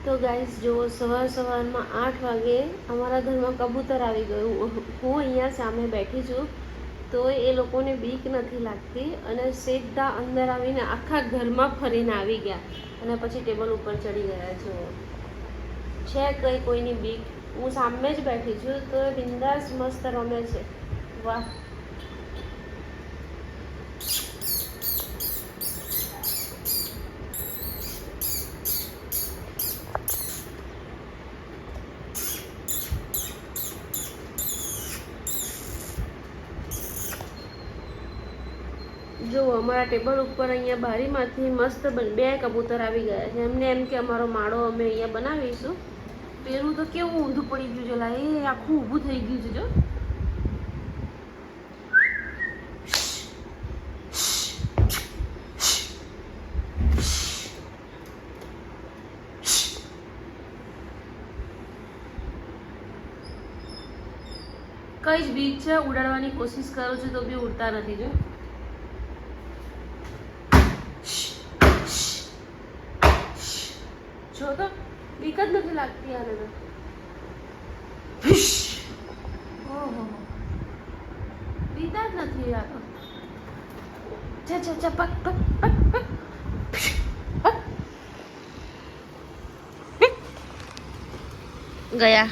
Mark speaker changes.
Speaker 1: તો ગાઈસ જો સવારમાં 8 વાગે અમારા ઘરમાં કબૂતર આવી ગયું. હું અહીંયા સામે બેઠી છું તો એ લોકોને બીક નથી લાગતી અને સીધા અંદર આવીને આખા ઘરમાં ફરીને આવી ગયા અને પછી ટેબલ ઉપર ચડી ગયા છે કોઈની બીક. હું સામે જ બેઠી છું તો એ બિંદાસ મસ્ત રમે છે. વાહ. જો અમારા ટેબલ ઉપર અહીંયા બારીમાંથી મસ્ત 2 કબૂતર આવી ગયા છે. એમને એમ કે અમારો માળો અમે અહીંયા બનાવીશું. પેલું તો કેવું ઊંધું પડી ગયું છે, લા એ આખું ઊભું થઈ ગયું છે. જો કઈ જ બીક છે, ઉડાડવાની કોશિશ કરું છું તો બી ઉડતા નથી. જો તો બીક જ નથી લાગતી આને તો. ઓહો, બીતા જ નથી આ તો. ગયા.